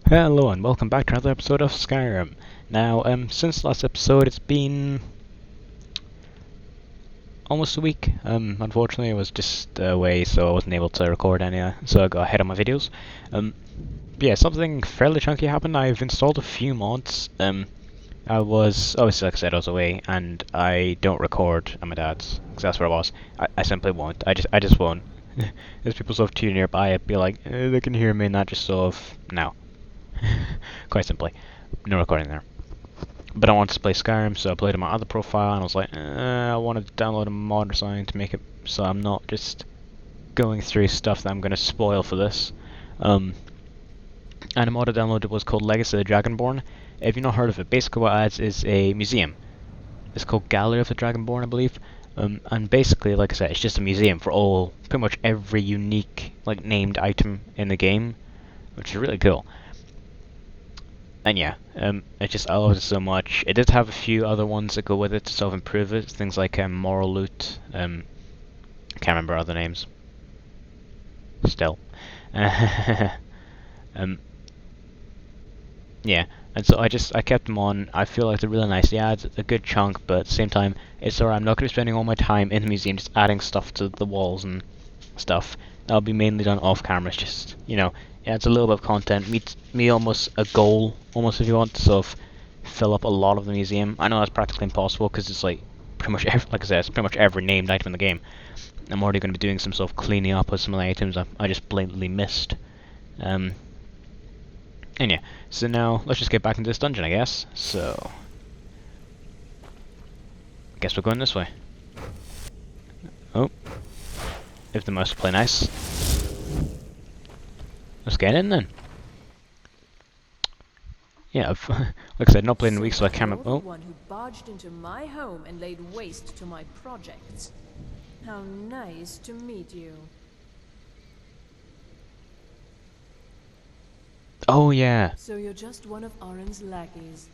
Hello and welcome back to another episode of Skyrim. Now, since last episode, it's been almost a week. Unfortunately, I was just away, so I wasn't able to record any, so I got ahead of my videos. Yeah, something fairly chunky happened. I've installed a few mods. I was, obviously, like I said, I was away, and I don't record at my dad's, because that's where I was. I simply won't. I just won't. There's people sort of too nearby, I'd be like, they can hear me, and that just sort of, no. Quite simply. No recording there. But I wanted to play Skyrim, so I played on my other profile, and I was like, I wanted to download a mod or something to make it so I'm not just going through stuff that I'm going to spoil for this. And a mod I downloaded was called Legacy of the Dragonborn. If you've not heard of it, basically what it adds is a museum. It's called Gallery of the Dragonborn, I believe. And basically, like I said, it's just a museum for pretty much every unique, named item in the game, which is really cool. And yeah, I love it so much. It did have a few other ones that go with it to sort of improve it. Things like moral loot. Can't remember other names. Still. Yeah, and so I kept them on. I feel like they're really nice. They add a good chunk, but at the same time, it's alright. I'm not going to be spending all my time in the museum just adding stuff to the walls and stuff. That'll be mainly done off camera. It's just, yeah, it's a little bit of content. Me almost a goal, almost if you want to sort of fill up a lot of the museum. I know that's practically impossible because it's like pretty much like I said, it's pretty much every named item in the game. I'm already going to be doing some sort of cleaning up of some of the items I just blatantly missed. And yeah, so now let's just get back into this dungeon, I guess. So, I guess we're going this way. Oh, if the mouse will play nice. Let's get in then. Yeah, like I said, not played in weeks, so I can't remember. Oh, one who barged into my home and laid waste to my projects. How nice to meet you. oh yeah. So you're just one of Aron's lackeys.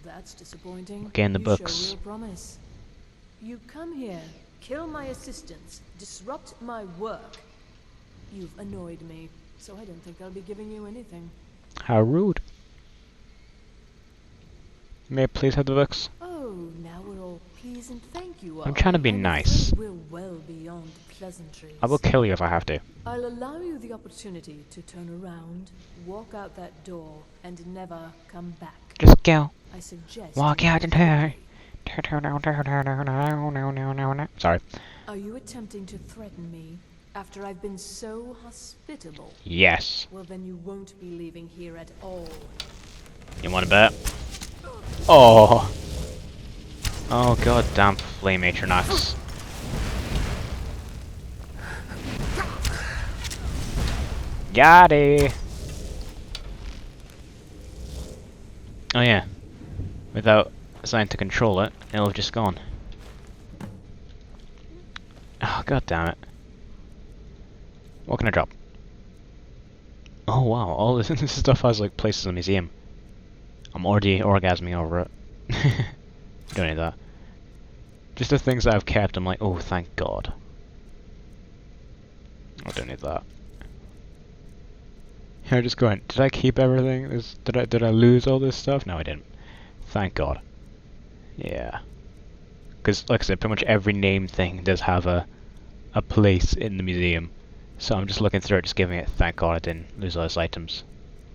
That's disappointing. Again, the you books. Show real promise. You come here, kill my assistants, disrupt my work. You've annoyed me, so I don't think I'll be giving you anything. How rude. May I please have the books? Oh, now we're all pleased and thank you. I'm trying to be nice. We're well beyond pleasantries. I will kill you if I have to. I'll allow you the opportunity to turn around, walk out that door, and never come back. Just go. I suggest Walk you out and turn. Sorry. Are you attempting to threaten me after I've been so hospitable? Yes. Well, then you won't be leaving here at all. You want to bet? Oh. Oh god damn flame Atronax. Got it. Oh yeah. Without something to control it, it'll have just gone. Oh god damn it. What can I drop? Oh wow, all this stuff has like places in the museum. I'm already orgasming over it. Don't need that. Just the things that I've kept, I'm like, oh thank god. I don't need that. I'm just going, did I keep everything? Did I lose all this stuff? No I didn't. Thank god. Yeah. Because like I said, pretty much every named thing does have a place in the museum. So I'm just looking through it, just giving it thank god I didn't lose all those items.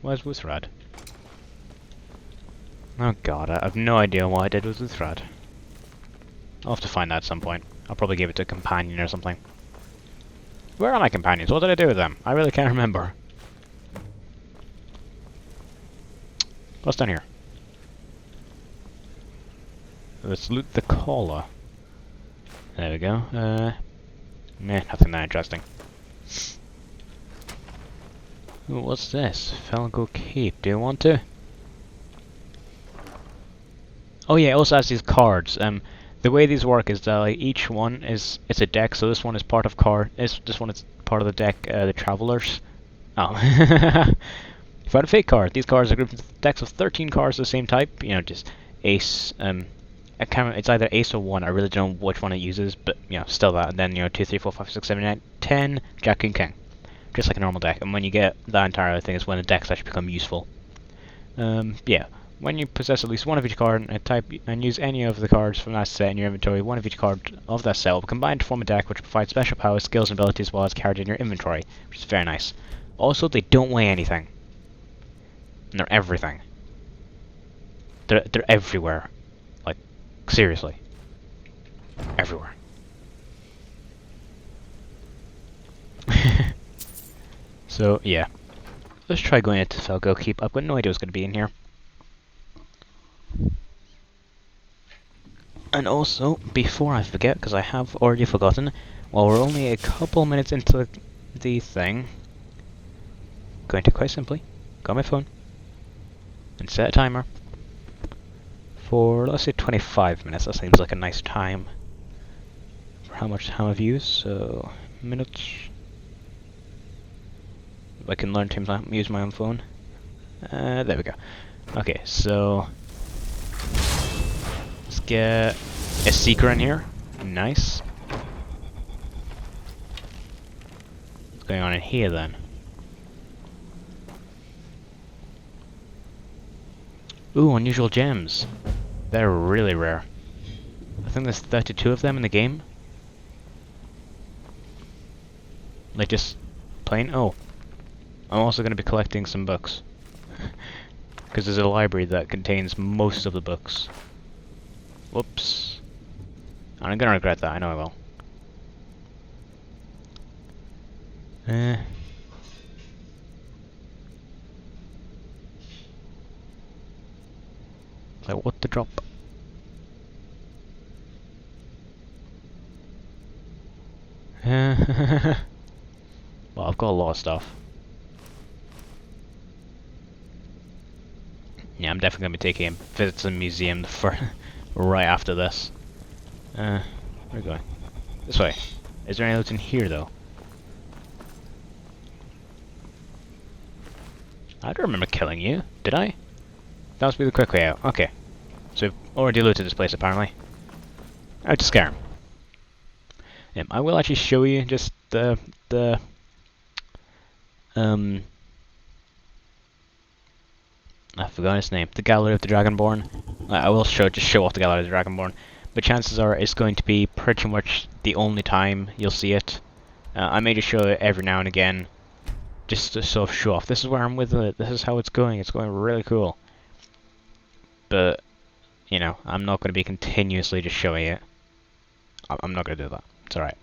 Where's Wuthrad? Oh god, I have no idea what I did with Wuthrad. I'll have to find that at some point. I'll probably give it to a companion or something. Where are my companions? What did I do with them? I really can't remember. What's down here? Let's loot the collar. There we go. Nothing that interesting. Ooh, what's this? Felgo Keep. Do you want to? Oh yeah, it also has these cards. The way these work is that each one it's a deck. So this one is part of this one is part of the deck. The Travelers. Oh, found a fake card. These cards are grouped into decks of 13 cards of the same type. You know, just Ace. I can't remember, it's either Ace or 1. I really don't know which one it uses, but still that. And then 2, 3, 4, 5, 6, 7, 8, 10. Jack and King. Just like a normal deck. And when you get that entire thing is when the decks actually become useful. Yeah. When you possess at least one of each card and type and use any of the cards from that set in your inventory, one of each card of that set will combine to form a deck which provides special powers, skills, and abilities while it's carried in your inventory, which is very nice. Also, they don't weigh anything. And they're everything. They're everywhere. Like, seriously. Everywhere. So, yeah. Let's try going into Felgo Keep. I've got no idea what's going to be in here. And also, before I forget, because I have already forgotten, while we're only a couple minutes into the thing, going to quite simply go on my phone and set a timer for, let's say, 25 minutes. That seems like a nice time for how much time I've used. So, minutes. If I can learn to use my own phone. There we go. Okay, so let's get a seeker in here. Nice. What's going on in here then? Ooh, unusual gems. They're really rare. I think there's 32 of them in the game. Like just plain. Oh, I'm also going to be collecting some books. Because there's a library that contains most of the books. Whoops. I'm gonna regret that, I know I will. Like, what to drop? Well, I've got a lot of stuff. Yeah, I'm definitely gonna be taking a visit to the museum for right after this. Where are we going? This way. Is there any loot in here though? I don't remember killing you, did I? That must be the quick way out. Okay. So we've already looted this place apparently. Out to Skyrim. I will actually show you just the I forgot his name. The Gallery of the Dragonborn. I will just show off the Gallery of the Dragonborn, but chances are it's going to be pretty much the only time you'll see it. I may just show it every now and again, just to sort of show off. This is where I'm with it. This is how it's going. It's going really cool. But you know, I'm not going to be continuously just showing it. I'm not going to do that. It's alright.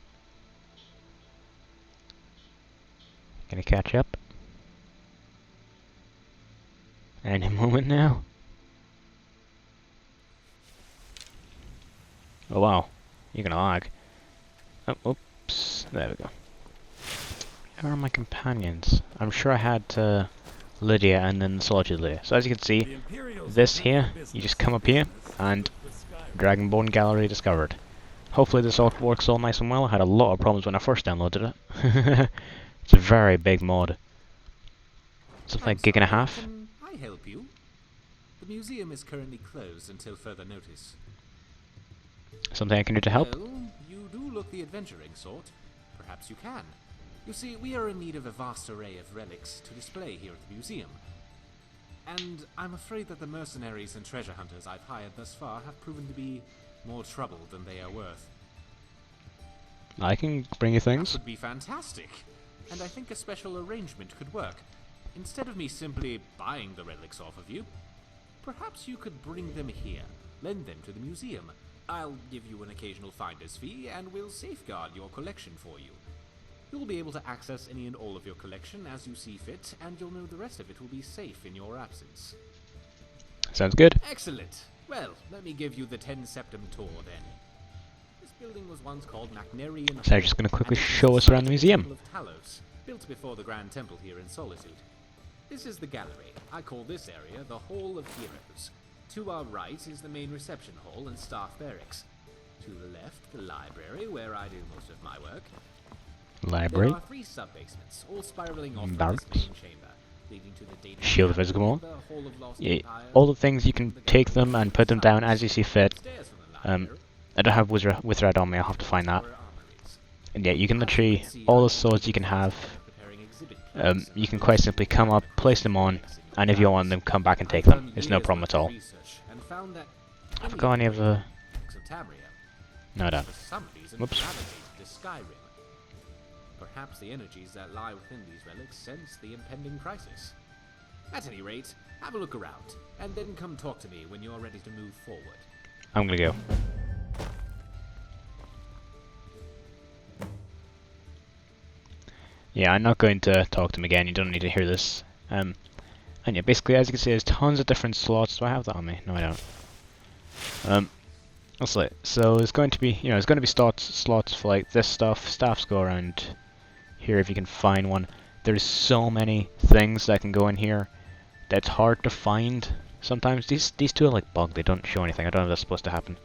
Gonna catch up. Any moment now. Oh wow, you're gonna lag. Oh, oops, there we go. Where are my companions? I'm sure I had Lydia and then Solitude Lydia. So as you can see, this here, you just come up here and Dragonborn Gallery discovered. Hopefully this all works all nice and well. I had a lot of problems when I first downloaded it. It's a very big mod. Something like a gig and a half. Can I help you? The museum is currently closed until further notice. Something I can do to help? Well, you do look the adventuring sort. Perhaps you can. You see, we are in need of a vast array of relics to display here at the museum. And I'm afraid that the mercenaries and treasure hunters I've hired thus far have proven to be more trouble than they are worth. I can bring you things. That would be fantastic. And I think a special arrangement could work. Instead of me simply buying the relics off of you, perhaps you could bring them here, lend them to the museum. I'll give you an occasional finder's fee, and we'll safeguard your collection for you. You'll be able to access any and all of your collection as you see fit, and you'll know the rest of it will be safe in your absence. Sounds good. Excellent. Well, let me give you the 10 Septem tour then. This building was once called Macnarian. So I'm just going to quickly show us around the museum. Temple of Talos, built before the Grand Temple here in Solitude. This is the gallery. I call this area the Hall of Heroes. To our right is the main reception hall and staff barracks. To the left, the library, where I do most of my work. Library. There are 3 sub-basements, all spiraling off Barracks. this main chamber, leading to the data Shield of Physical Wall. the Hall of Lost Yeah, Empire, all the things you can take them and put them down as you see fit. upstairs from the library, I don't have Withred on me, I'll have to find that. our armories. And yeah, you can literally, all the swords you can have, Preparing exhibit you can quite simply come up, place them on, and if you want them, come back and take I've them. done It's no years problem worth at of all. research and found that Have I got any of the... relics of Tamriel No, I don't. for some reason Whoops. gravitated to Skyrim. Perhaps the energies that lie within these relics sense the impending crisis. At any rate, have a look around, and then come talk to me when you're ready to move forward. I'm gonna go. Yeah, I'm not going to talk to him again, you don't need to hear this. And yeah, basically, as you can see, there's tons of different slots. Do I have that on me? No, I don't. That's it. So there's going to be, there's going to be slots for like this stuff. Staffs go around here if you can find one. There's so many things that can go in here that's hard to find. Sometimes these two are like bugged. They don't show anything. I don't know if that's supposed to happen.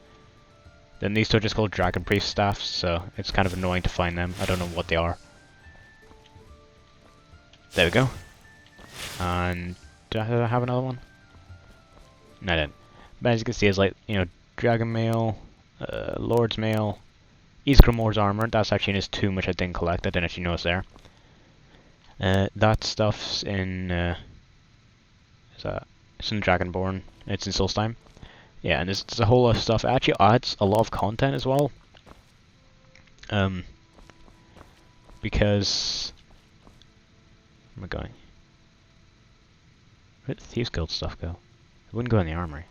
Then these two are just called Dragon Priest staffs, so it's kind of annoying to find them. I don't know what they are. There we go. And do I have another one? No, I didn't. But as you can see, it's like, Dragon Mail, Lord's Mail, Ysgramor's armor. That's actually in his tomb, which I didn't collect. I didn't actually notice there. That stuff's in. It's in Dragonborn. It's in Solstheim. Yeah, and there's a whole lot of stuff. It actually adds a lot of content as well. Because. Where am I going? Where did the Thieves Guild stuff go? It wouldn't go in the armory.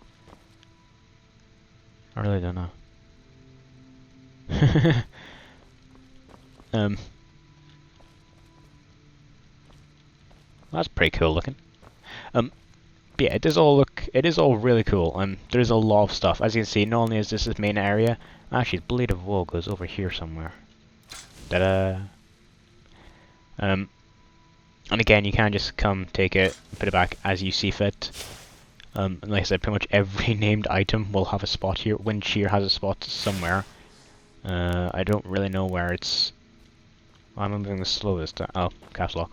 I really don't know. That's pretty cool looking. But yeah, it is all really cool. There's a lot of stuff. As you can see, not only is this main area, actually, the Blade of Woe goes over here somewhere. Ta-da! And again, you can just come, take it, put it back as you see fit. And like I said, pretty much every named item will have a spot here. Wind Shear has a spot somewhere. I don't really know where it's... I'm moving the slowest. Oh, caps lock.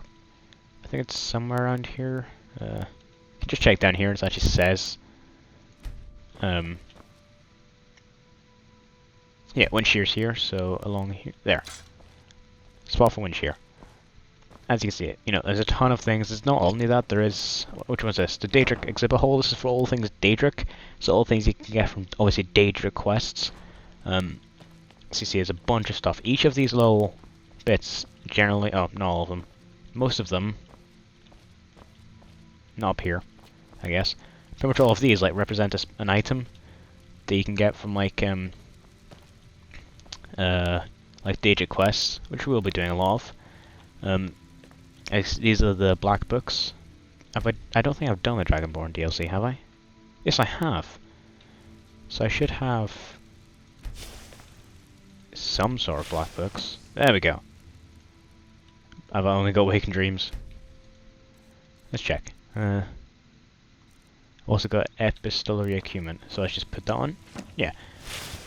I think it's somewhere around here. Just check down here, it actually says. Yeah, Wind Shear's here, so along here. There. Spot for Wind Shear. As you can see, there's a ton of things. There's not only that, there is... Which one's this? The Daedric exhibit hall. This is for all things Daedric. So all things you can get from, obviously, Daedric quests. As you see, there's a bunch of stuff. Each of these little bits, generally... Oh, not all of them. Most of them... Not up here, I guess. Pretty much all of these, like, represent an item that you can get from, like Daedric quests, which we'll be doing a lot of. These are the black books. I don't think I've done the Dragonborn DLC, have I? Yes, I have. So I should have some sort of black books. There we go. I've only got Waking Dreams. Let's check. Also got Epistolary Acumen, so let's just put that on. Yeah.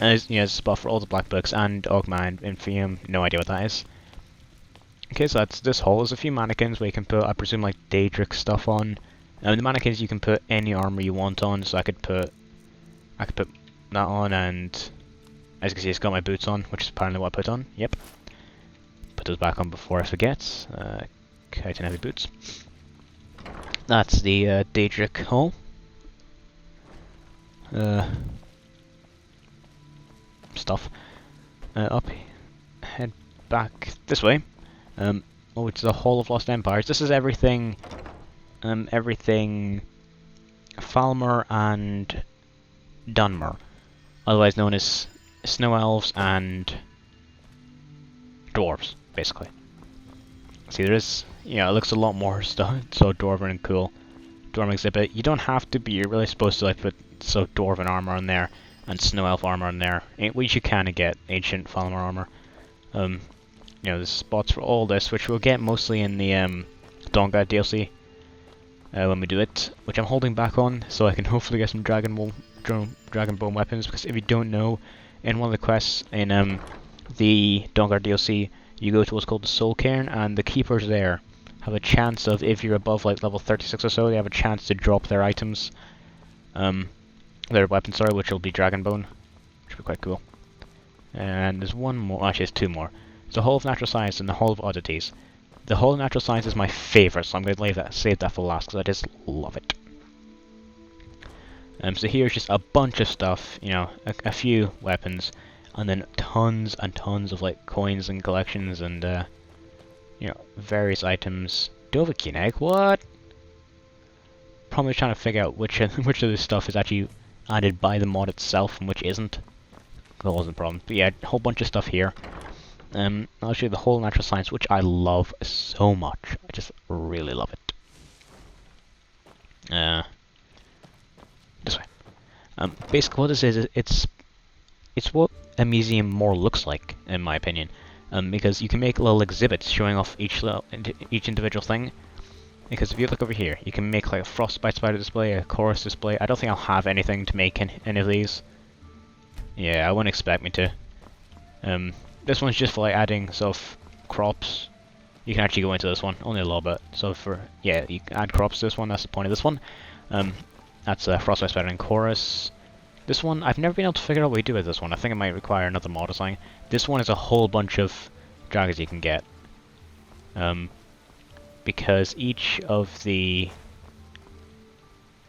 And there's a spot for all the black books and Ogma and Infium. No idea what that is. Okay, so that's this hall. There's a few mannequins where you can put, I presume, like Daedric stuff on. The mannequins you can put any armor you want on, so I could put that on, and as you can see, it's got my boots on, which is apparently what I put on. Yep. Put those back on before I forget. Chitin heavy boots. That's the Daedric hall. Stuff. Head back this way. It's the Hall of Lost Empires. This is everything Falmer and Dunmer, otherwise known as Snow Elves and Dwarves, basically. See, there is, it looks a lot more stuff, so Dwarven and cool. Dwarven exhibit. You don't have to be, you're really supposed to like put Dwarven armor on there and Snow Elf armor on there. Which you can get ancient Falmer armor. There's spots for all this, which we'll get mostly in the Dawnguard DLC when we do it, which I'm holding back on, so I can hopefully get some Dragonborn weapons, because if you don't know, in one of the quests in the Dawnguard DLC, you go to what's called the Soul Cairn, and the keepers there have a chance of, if you're above like level 36 or so, they have a chance to drop their items, their weapons, sorry, which will be Dragonbone, which will be quite cool. And there's one more, actually there's two more. It's the Hall of Natural Science and the Hall of Oddities. the whole natural science is my favourite, so I'm going to save that for last because I just love it. So here's just a bunch of stuff, you know, a few weapons, and then tons and tons of like coins and collections and you know, various items. Do have a keen egg? What? Probably trying to figure out which of this stuff is actually added by the mod itself and which isn't. That wasn't a problem. But yeah, a whole bunch of stuff here. I'll show you the whole natural science, which I love so much. I just really love it. This way. Basically, what this is it's what a museum more looks like, in my opinion. Because you can make little exhibits showing off each individual thing. Because if you look over here, you can make like a frostbite spider display, a chorus display. I don't think I'll have anything to make any of these. Yeah, I wouldn't expect me to. This one's just for like adding sort of crops. You can actually go into this one, only a little bit. So for, yeah, you can add crops to this one, that's the point of this one. That's a frostbite spider and chorus. This one, I've never been able to figure out what we do with this one. I think it might require another mod or something. This one is a whole bunch of dragons you can get. Because each of the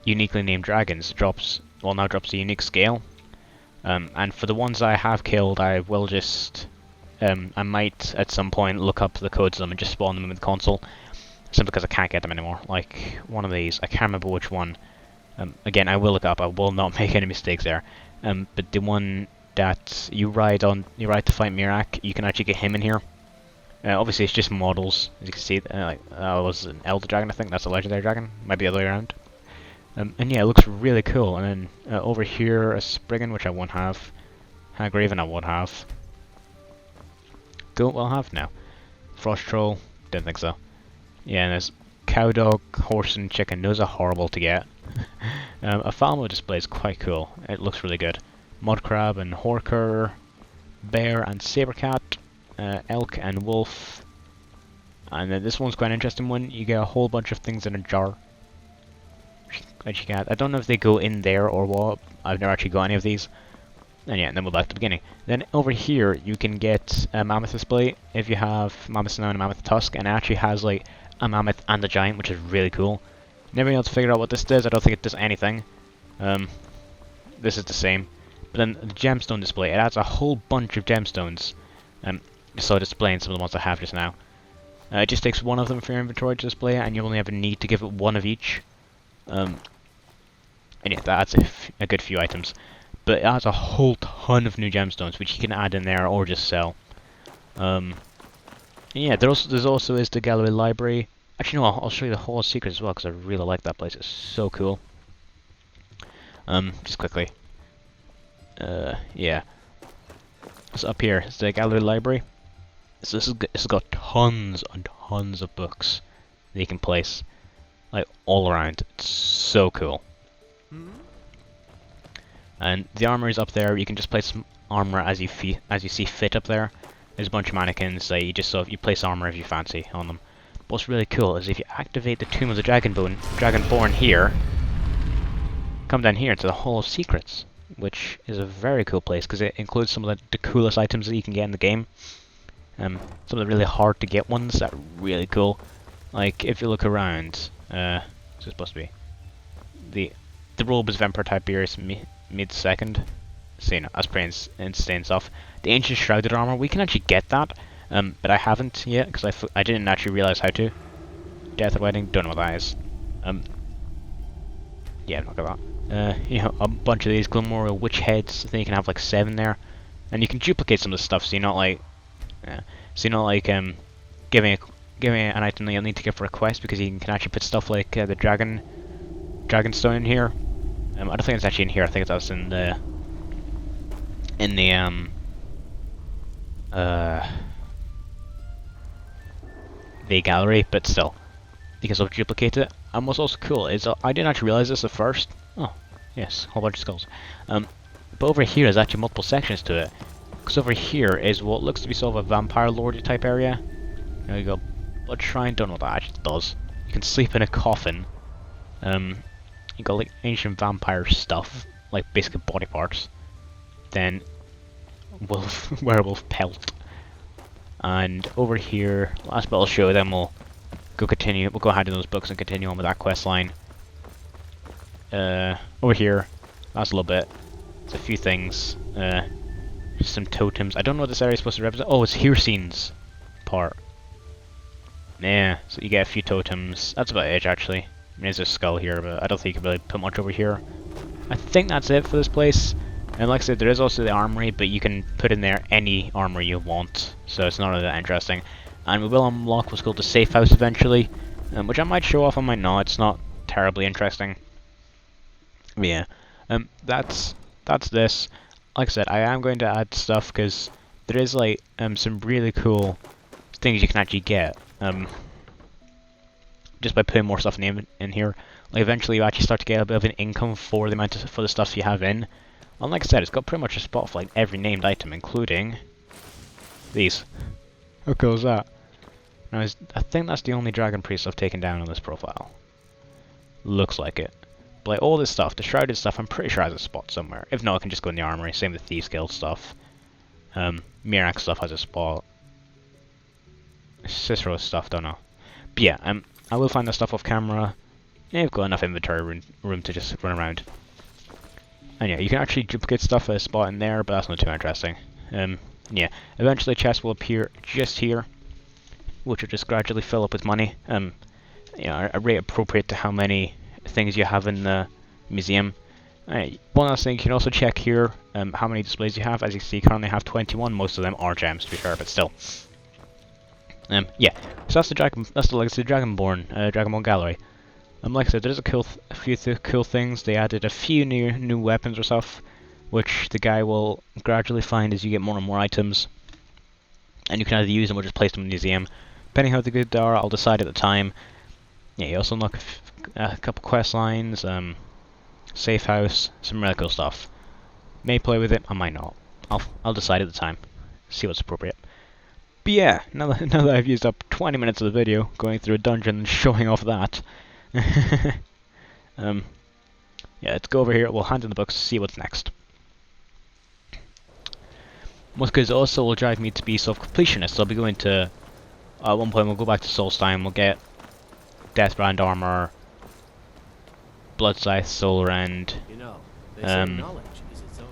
uniquely named dragons now drops a unique scale. And for the ones I have killed, I will just, I might at some point look up the codes of them and just spawn them in the console. Simply because I can't get them anymore. Like one of these, I can't remember which one. Again, I will look up. I will not make any mistakes there. But the one that you ride to fight Mirak, you can actually get him in here. Obviously, it's just models, as you can see. Like that was an Elder Dragon, I think. That's a Legendary Dragon. Might be the other way around. And yeah, it looks really cool. And then over here, a Spriggan, which I won't have. Hagraven, I won't have. Goat, I'll have now. Frost Troll, don't think so. Yeah, and there's cow dog, horse, and chicken. Those are horrible to get. A Falmo display is quite cool. It looks really good. Mud crab and horker, bear and sabercat, elk and wolf. And then this one's quite an interesting one. You get a whole bunch of things in a jar. That you get. I don't know if they go in there or what. I've never actually got any of these. And yeah, and then we're back to the beginning. Then over here you can get a mammoth display if you have mammoth snow and a mammoth tusk, and it actually has like a mammoth and a giant, which is really cool. Never been able to figure out what this does. I don't think it does anything. This is the same. But then the gemstone display, it adds a whole bunch of gemstones. So displaying some of the ones I have just now. It just takes one of them for your inventory to display, and you only have a need to give it one of each. And yeah, that adds a good few items. But it adds a whole ton of new gemstones, which you can add in there or just sell. And yeah, there's also the gallery library. Actually, no, I'll show you the whole secret as well, because I really like that place. It's so cool. Just quickly. Yeah. So up here is the gallery library. So this has got tons and tons of books that you can place, like all around. It's so cool. And the armor is up there. You can just place armor as you see fit up there. There's a bunch of mannequins that you place armor if you fancy on them. But what's really cool is if you activate the Tomb of the Dragonborn here, come down here to the Hall of Secrets, which is a very cool place because it includes some of the coolest items that you can get in the game. Some of the really hard to get ones that are really cool. Like if you look around, what's it supposed to be? The robe is Vampire Tiberius mid-second. So you know, that's pretty insane stuff. The Ancient Shrouded Armor, we can actually get that, but I haven't yet because I didn't actually realize how to. Death of Wedding, don't know what that is. Yeah, look at that. You know, a bunch of these Glamora witch heads. I think you can have like 7 there, and you can duplicate some of the stuff. So you're not like, giving an item that you'll need to get for a quest, because you can actually put stuff like the Dragonstone in here. I don't think it's actually in here. I think that's in the gallery, but still, you can sort of duplicate it. And what's also cool is I didn't actually realize this at first. Oh, yes, a whole bunch of skulls. But over here there's actually multiple sections to it. Because over here is what looks to be sort of a vampire lord type area. There you go. Blood Shrine, don't know what that actually does. You can sleep in a coffin. You got like ancient vampire stuff, like basically body parts. Then werewolf pelt. And over here, last bit I'll show, then we'll go ahead in those books and continue on with that quest line. Over here, last little bit, there's a few things, some totems. I don't know what this area is supposed to represent. Oh, it's Hircine's part. Yeah, so you get a few totems. That's about it, actually. I mean, there's a skull here, but I don't think you can really put much over here. I think that's it for this place. And like I said, there is also the armory, but you can put in there any armory you want, so it's not really that interesting. And we will unlock what's called the safe house eventually, which I might show off, I might not. It's not terribly interesting. But yeah, that's this. Like I said, I am going to add stuff because there is like some really cool things you can actually get just by putting more stuff in here. Like eventually, you actually start to get a bit of an income for the stuff you have in. And like I said, it's got pretty much a spot for like every named item, including these. How cool is that? Now, I think that's the only Dragon Priest I've taken down on this profile. Looks like it. But like all this stuff, the shrouded stuff, I'm pretty sure has a spot somewhere. If not, I can just go in the armory. Same with Thieves Guild stuff. Mirak stuff has a spot. Cicero's stuff, don't know. But yeah, I will find that stuff off camera. Yeah, I've got enough inventory room to just run around. And yeah, you can actually duplicate stuff at a spot in there, but that's not too interesting. Yeah, eventually a chest will appear just here, which will just gradually fill up with money. You know, a rate appropriate to how many things you have in the museum. One last thing, you can also check here how many displays you have. As you see, you currently have 21. Most of them are gems, to be fair, but still. Yeah, so that's the Legacy Dragonborn, Dragonborn Gallery. Like I said, there's a few cool things. They added a few new weapons or stuff, which the guy will gradually find as you get more and more items. And you can either use them or just place them in the museum. Depending how good they are, I'll decide at the time. Yeah, you also unlock a couple quest lines, safe house, some really cool stuff. May play with it, I might not. I'll decide at the time. See what's appropriate. But yeah, now that I've used up 20 minutes of the video going through a dungeon and showing off that. Yeah, let's go over here, we'll hand in the books, see what's next. Most goods also will drive me to be self-completionist, so I'll be going to... At one point we'll go back to Solstheim, we'll get Deathbrand armor, Blood Scythe, Soul Rend, You know, they say knowledge is its own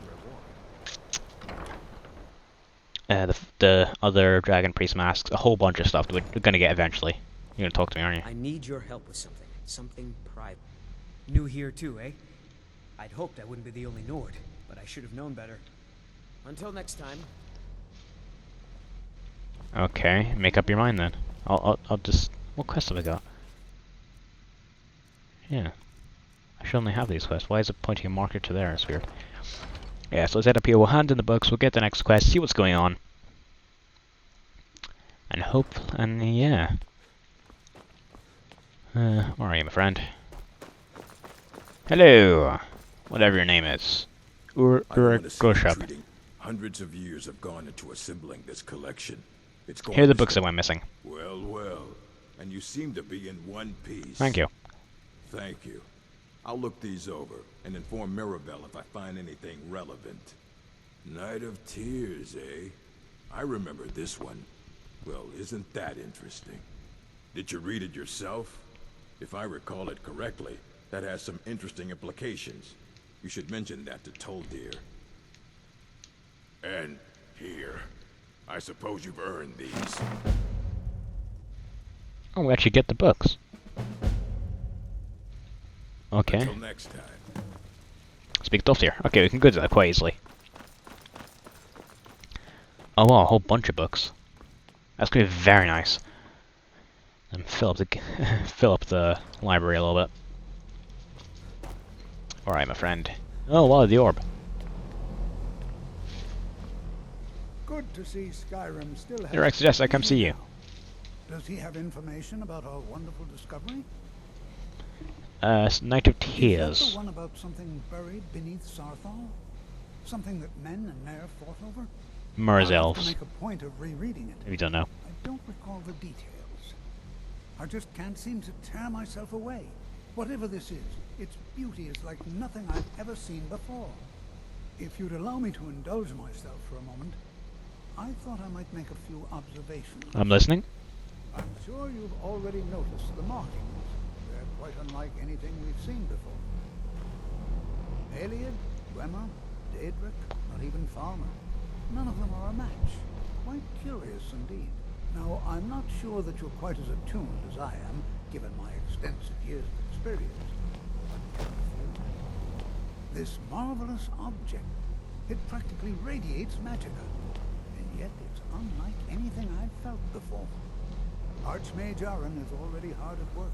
reward. the other Dragon Priest masks, a whole bunch of stuff that we're gonna get eventually. You're gonna talk to me, aren't you? I need your help with something. Something private. New here too, eh? I'd hoped I wouldn't be the only Nord, but I should have known better. Until next time. Okay, make up your mind then. I'll just... What quest have I got? Yeah. I should only have these quests. Why is it pointing a marker to there? It's weird. Yeah, so let's head up here. We'll hand in the books. We'll get the next quest. See what's going on. And yeah. Where are you, my friend? Hello! Whatever your name is. Urgoshab. Hundreds of years have gone into assembling this collection. It's going Here are the books that went missing. Well, well. And you seem to be in one piece. Thank you. Thank you. I'll look these over and inform Mirabelle if I find anything relevant. Night of Tears, eh? I remember this one. Well, isn't that interesting? Did you read it yourself? If I recall it correctly, that has some interesting implications. You should mention that to Toldir. And here. I suppose you've earned these. Oh, we actually get the books. Okay. Until next time. Speak stuff here. Okay, we can go to that quite easily. Oh wow, a whole bunch of books. That's gonna be very nice. And fill up the library a little bit. Alright, my friend. Oh wow, the orb. Good to see Skyrim still has... Direct suggests I come see you. Does he have information about our wonderful discovery? Night of Is that Tears. the one about something buried beneath Sarthal? Something that men and Mare fought over? Mur's I'll have to elves. make a point of rereading it. If you don't know. I don't recall the details. I just can't seem to tear myself away. Whatever this is, its beauty is like nothing I've ever seen before. If you'd allow me to indulge myself for a moment, I thought I might make a few observations. I'm listening. I'm sure you've already noticed the markings. They're quite unlike anything we've seen before. Aliad, Dwemer, Daedric, not even Falmer. None of them are a match. Quite curious indeed. Now, I'm not sure that you're quite as attuned as I am, given my extensive years of experience. This marvelous object, it practically radiates magicka, and yet it's unlike anything I've felt before. Archmage Aaron is already hard at work,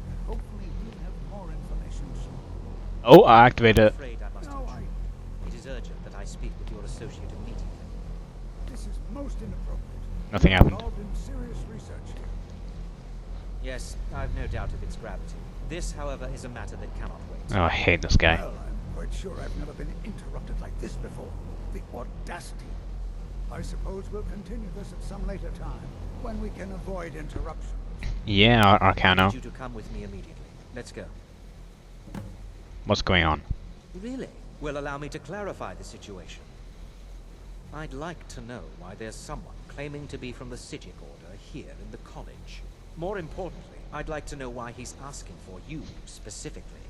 and hopefully we'll have more information soon. Oh, I activated it. Afraid I must No, intrude. It is urgent that I speak with your associate immediately. This is most inappropriate. Nothing We're happened. involved in serious research here. Yes, I've no doubt of its gravity. This, however, is a matter that cannot wait. Oh, I hate this guy. Well, I'm quite sure I've never been interrupted like this before. The audacity. I suppose we'll continue this at some later time, when we can avoid interruptions. Yeah, I Arcano. need you to come with me immediately. Let's go. What's going on? Really? Well, allow me to clarify the situation. I'd like to know why there's someone claiming to be from the Psijic Order here in the college. More importantly, I'd like to know why he's asking for you specifically.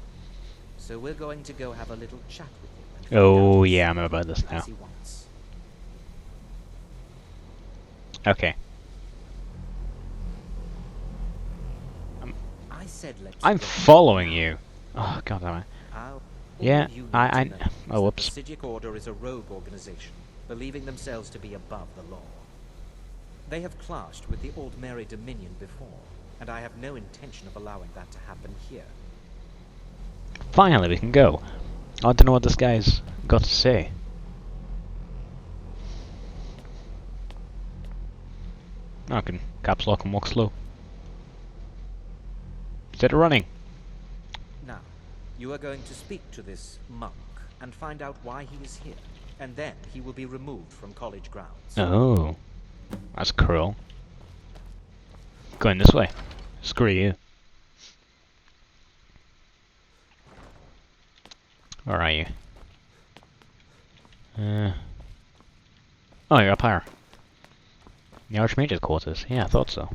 So we're going to go have a little chat with him. And find Oh, out yeah, I remember this now. as he wants. Okay. I said let's I'm go. following you. Oh, god damn it. All Yeah, you need I- to know oh, is that whoops. The Psijic Order is a rogue organization, believing themselves to be above the law. They have clashed with the Old Mary Dominion before, and I have no intention of allowing that to happen here. Finally, we can go. I don't know what this guy's got to say. I can caps lock and walk slow. Instead of running. Now, you are going to speak to this monk and find out why he is here, and then he will be removed from college grounds. Oh. That's cruel. Going this way. Screw you. Where are you? Oh, you're up higher. The Archmage's quarters. Yeah, I thought so.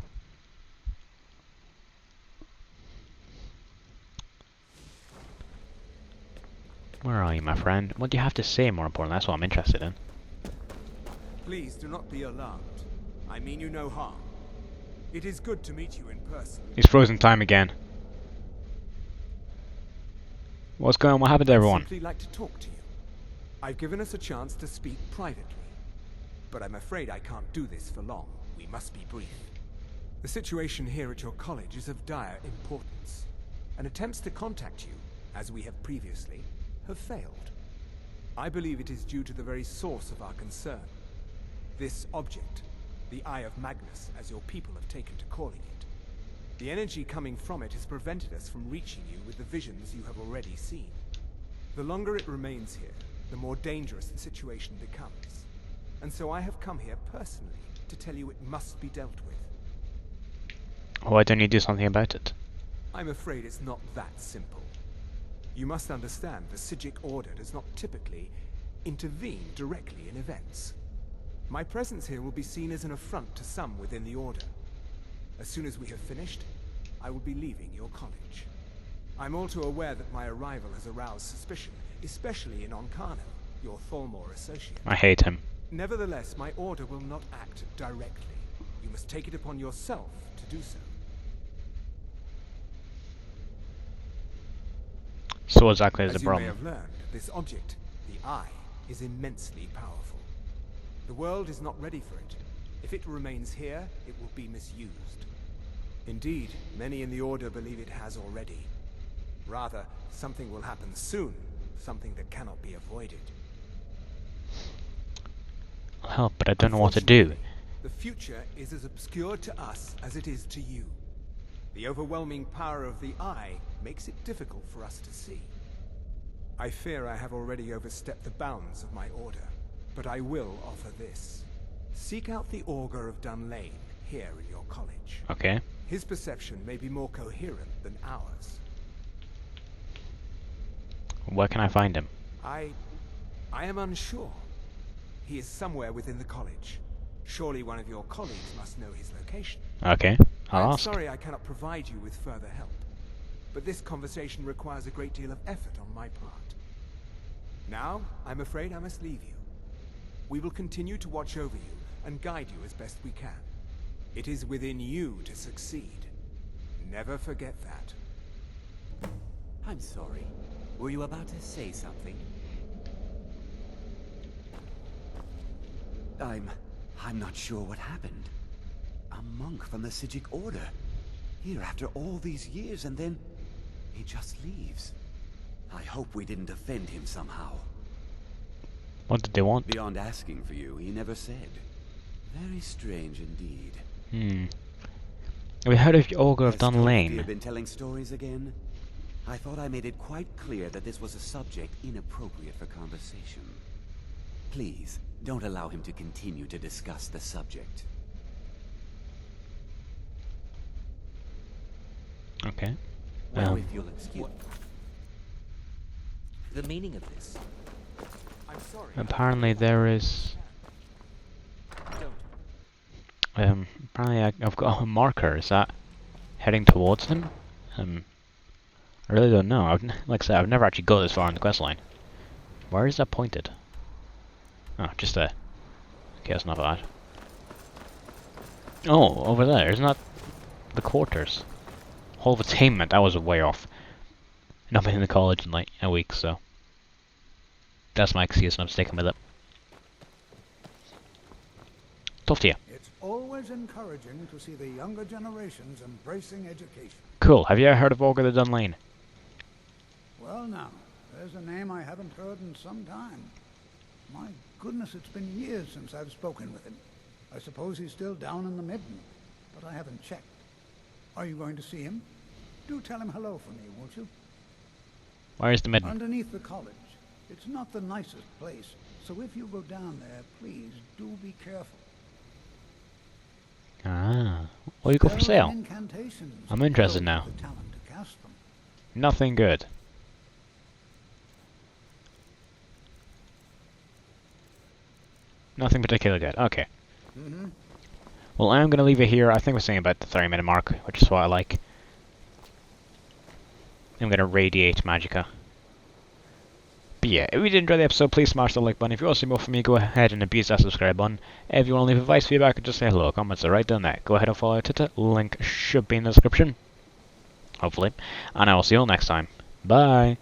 Where are you, my friend? What do you have to say, more importantly? That's what I'm interested in. Please do not be alarmed. I mean you no harm. It is good to meet you in person. He's frozen time again. What's going on? What happened to everyone? I'd simply like to talk to you. I've given us a chance to speak privately. But I'm afraid I can't do this for long. We must be brief. The situation here at your college is of dire importance. And attempts to contact you, as we have previously, have failed. I believe it is due to the very source of our concern. This object, the Eye of Magnus, as your people have taken to calling it. The energy coming from it has prevented us from reaching you with the visions you have already seen. The longer it remains here, the more dangerous the situation becomes. And so I have come here personally to tell you it must be dealt with. Why don't you do something about it? I'm afraid it's not that simple. You must understand the Psijic Order does not typically intervene directly in events. My presence here will be seen as an affront to some within the Order. As soon as we have finished, I will be leaving your college. I'm all too aware that my arrival has aroused suspicion, especially in Onkano, your Thalmor associate. I hate him. Nevertheless, my order will not act directly. You must take it upon yourself to do so. So exactly is the As you may problem. have learned, this object, the Eye, is immensely powerful. The world is not ready for it. If it remains here, it will be misused. Indeed, many in the Order believe it has already. Rather, something will happen soon, something that cannot be avoided. Help, but I don't know what to do. Unfortunately, the future is as obscure to us as it is to you. The overwhelming power of the Eye makes it difficult for us to see. I fear I have already overstepped the bounds of my order, but I will offer this. Seek out the Augur of Dunlane here in your college. Okay. His perception may be more coherent than ours. Where can I find him? I am unsure. He is somewhere within the college. Surely one of your colleagues must know his location. Okay, I'll I'm ask. sorry I cannot provide you with further help, but this conversation requires a great deal of effort on my part. Now, I'm afraid I must leave you. We will continue to watch over you and guide you as best we can. It is within you to succeed. Never forget that. I'm sorry. Were you about to say something? I'm not sure what happened. A monk from the Sijic Order. Here after all these years, and then he just leaves. I hope we didn't offend him somehow. What did they want? Beyond asking for you, he never said. Very strange indeed. We heard of the Ogre of Has Toastia Dunlane. been telling stories again? I thought I made it quite clear that this was a subject inappropriate for conversation. Please, don't allow him to continue to discuss the subject. Okay. Well, if you'll excuse the meaning of this. I'm sorry. Apparently there is... Don't. apparently I've got a marker. Is that heading towards them? I really don't know. Like I said, I've never actually got this far in the quest line. Where is that pointed? Oh, just there. Okay, that's not bad. Oh, over there. Isn't that the quarters? Hall of Attainment. That was way off. Not been in the college in like a week, so that's my excuse, and I'm sticking with it. Tough to you. It's always encouraging to see the younger generations embracing education. Cool. Have you ever heard of Ogre the Dunlane? Well now, there's a name I haven't heard in some time. My goodness, it's been years since I've spoken with him. I suppose he's still down in the Midden, but I haven't checked. Are you going to see him? Do tell him hello for me, won't you? Where is the Midden? Underneath the college. It's not the nicest place, so if you go down there, please do be careful. Ah. Well, you go for There are sale. incantations I'm interested to now. the talent to cast them. Nothing good. Nothing particularly good. Okay. Well, I'm going to leave it here. I think we're saying about the 30-minute mark, which is what I like. I'm going to radiate Magicka. But yeah, if you did enjoy the episode, please smash the like button. If you want to see more from me, go ahead and abuse that subscribe button. If you want to leave advice, feedback, or just say hello, comments are right down there. Go ahead and follow Twitter. Link should be in the description. Hopefully. And I will see you all next time. Bye.